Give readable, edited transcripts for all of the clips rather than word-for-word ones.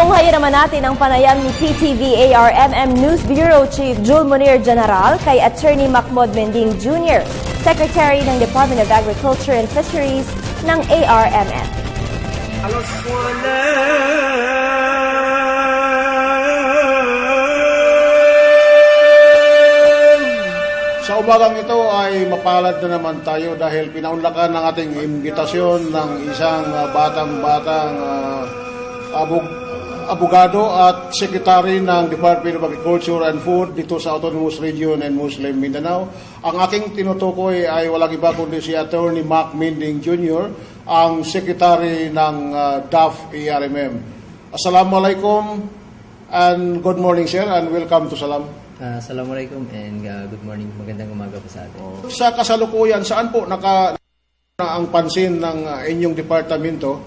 Tunghayan naman natin ang panayam ni PTV ARMM News Bureau Chief Jul Munir General kay Attorney Macmod Mending Jr., Secretary ng Department of Agriculture and Fisheries ng ARMM. Sa umagang ito ay mapalad na naman tayo dahil pinaunlakan ng ating imbitasyon ng isang batang-batang abogado at secretary ng Department of Agriculture and Food dito sa Autonomous Region and Muslim Mindanao. Ang aking tinutukoy ay walang iba kundi si Attorney Mac Mending Jr., ang secretary ng DAF ARMM. Assalamualaikum and good morning, sir, and welcome to Salam. Assalamualaikum and good morning. Magandang umaga po sa atin. Sa kasalukuyan, saan po ang pansin ng inyong departamento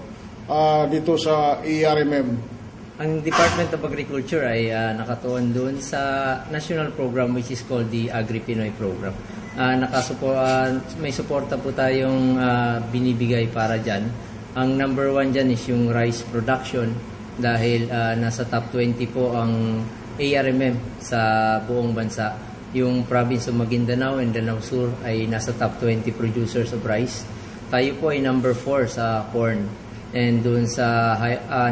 dito sa ARMM? Ang Department of Agriculture ay nakatuon doon sa national program which is called the Agri-Pinoy Program. May suporta po tayong binibigay para dyan. Ang number one dyan is yung rice production dahil nasa top 20 po ang ARMM sa buong bansa. Yung province of Maguindanao and Danao Sur ay nasa top 20 producers of rice. Tayo po ay number 4 sa corn. And doon sa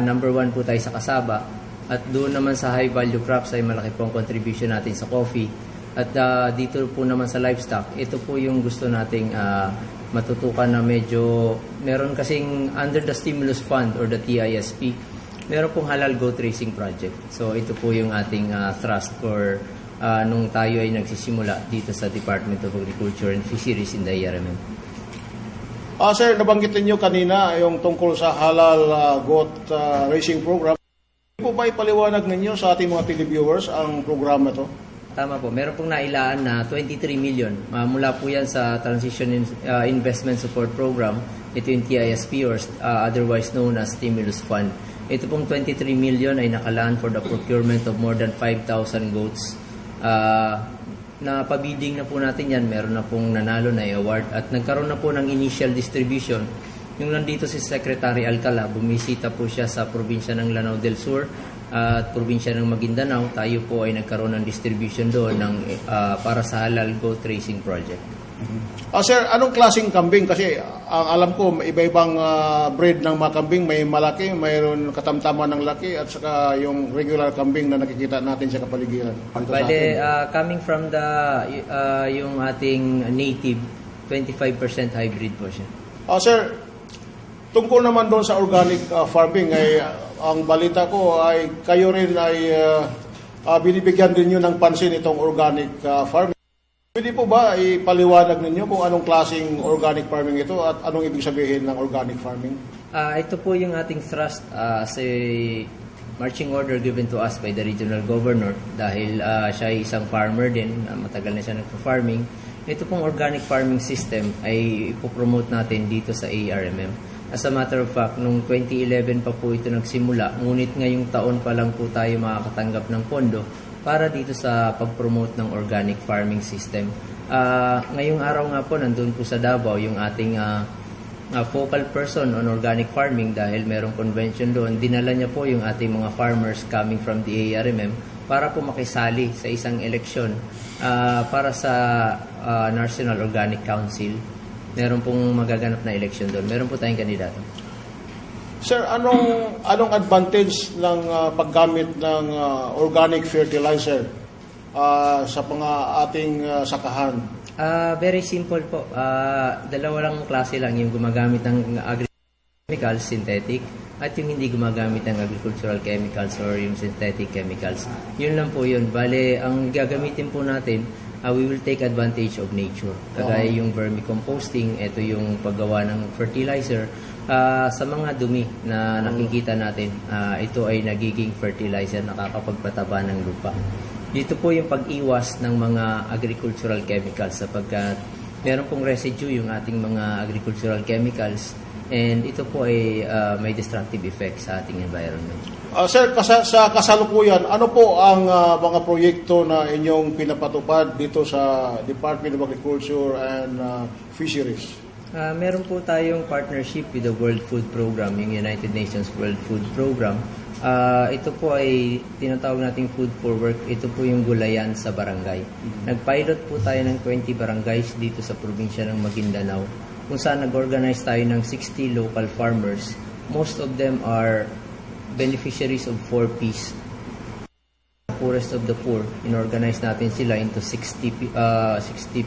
number 1 po tayo sa kasaba. At doon naman sa high value crops ay malaki po ang contribution natin sa coffee. At dito po naman sa livestock, ito po yung gusto nating matutukan na medyo meron kasing under the stimulus fund or the TISP. Meron pong halal goat racing project. So ito po yung ating thrust for nung tayo ay nagsisimula dito sa Department of Agriculture and Fisheries in the ARMM. Sir, nabanggit niyo kanina yung tungkol sa halal goat racing program. Po ba ipaliwanag ninyo sa ating mga televiewers ang programa to? Tama po. Meron pong nailaan na 23 million. Mula po yan sa Transition Investment Support Program. Ito yung TISP or otherwise known as Stimulus Fund. Ito pong 23 million ay nakalaan for the procurement of more than 5,000 goats. Napabidding na po natin yan. Meron na pong nanalo na award at nagkaroon na po ng initial distribution. Yung nandito si Secretary Alcala, bumisita po siya sa probinsya ng Lanao del Sur at probinsya ng Maguindanao. Tayo po ay nagkaroon ng distribution doon para sa halal goat racing project. Sir, anong klaseng kambing? Kasi ang alam ko, iba-ibang breed ng mga kambing. May malaki, mayroon katamtaman ng laki, at saka yung regular kambing na nakikita natin sa kapaligiran. Bale, coming from yung ating native, 25% hybrid po siya. Sir, tungkol naman doon sa organic farming, ay ang balita ko ay kayo rin ay binibigyan din nyo ng pansin itong organic farming. Pwede po ba ipaliwanag ninyo kung anong klaseng organic farming ito at anong ibig sabihin ng organic farming? Ito po yung ating thrust as a marching order given to us by the regional governor dahil siya ay isang farmer din, matagal na siya nagpa-farming. Ito pong organic farming system ay ipopromote natin dito sa ARMM. As a matter of fact, noong 2011 pa po ito nagsimula, ngunit ngayong taon pa lang po tayo makakatanggap ng pondo para dito sa pag-promote ng organic farming system. Ngayong araw nga po, nandun po sa Davao yung ating focal person on organic farming dahil merong convention doon. Dinala niya po yung ating mga farmers coming from the ARMM para po makisali sa isang eleksyon para sa National Organic Council. Meron pong magaganap na eleksyon doon. Meron po tayong kandidato. Sir, anong advantage ng paggamit ng organic fertilizer sa ating sakahan? Very simple po. Dalawa lang klase lang yung gumagamit ng chemicals, synthetic, at yung hindi gumagamit ng agricultural chemicals or yung synthetic chemicals. Yun lang po yun. Bale, ang gagamitin po natin, we will take advantage of nature. Kagaya yung vermicomposting, ito yung paggawa ng fertilizer. Sa mga dumi na nakikita natin, ito ay nagiging fertilizer, nakakapagpataba ng lupa. Dito po yung pag-iwas ng mga agricultural chemicals sapagkat meron pong residue yung ating mga agricultural chemicals and ito po ay may destructive effect sa ating environment. Sir, sa kasalukuyan, ano po ang mga proyekto na inyong pinapatupad dito sa Department of Agriculture and Fisheries? Meron po tayong partnership with the World Food Program, yung United Nations World Food Program. Ito po ay tinatawag nating food for work. Ito po yung gulayan sa barangay. Nag-pilot po tayo ng 20 barangays dito sa probinsya ng Maguindanao, kung saan nag-organize tayo ng 60 local farmers. Most of them are beneficiaries of 4Ps. Poorest of the poor. Inorganize natin sila into 60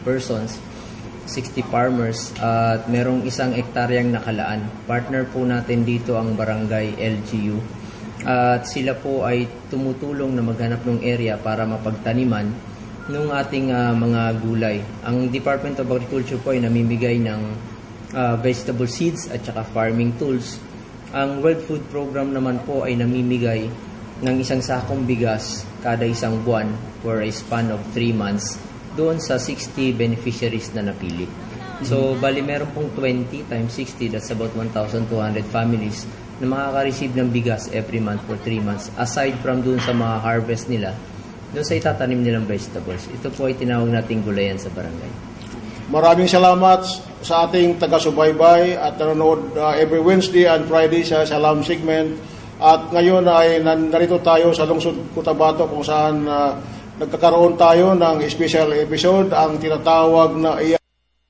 persons, 60 farmers, at merong 1 hektaryang nakalaan. Partner po natin dito ang barangay LGU. At sila po ay tumutulong na maghanap ng area para mapagtaniman ng ating mga gulay. Ang Department of Agriculture po ay namimigay ng vegetable seeds at saka farming tools. Ang World Food Program naman po ay namimigay ng 1 sakong bigas kada 1 buwan for a span of 3 months doon sa 60 beneficiaries na napili. So, bali meron pong 20 times 60, that's about 1,200 families na makaka-receive ng bigas every month for 3 months aside from doon sa mga harvest nila, doon sa itatanim nilang vegetables. Ito po ay tinawag nating gulayan sa barangay. Maraming salamat sa ating taga-subaybay at nanonood every Wednesday and Friday sa Salam segment. At ngayon ay narito tayo sa Lungsod Cotabato kung saan nagkakaroon tayo ng special episode, ang tinatawag na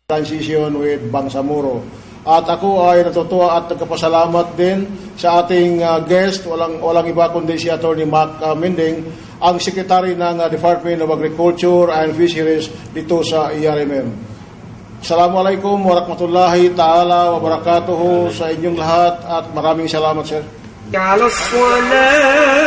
Transition with Bangsamoro. At ako ay natutuwa at nagkapasalamat din sa ating guest, walang iba kundi si Atty. Mac Mending, ang Secretary ng Department of Agriculture and Fisheries dito sa IRMM. Assalamualaikum warahmatullahi ta'ala wabarakatuh sa inyong lahat at maraming salamat, sir. على الصلاة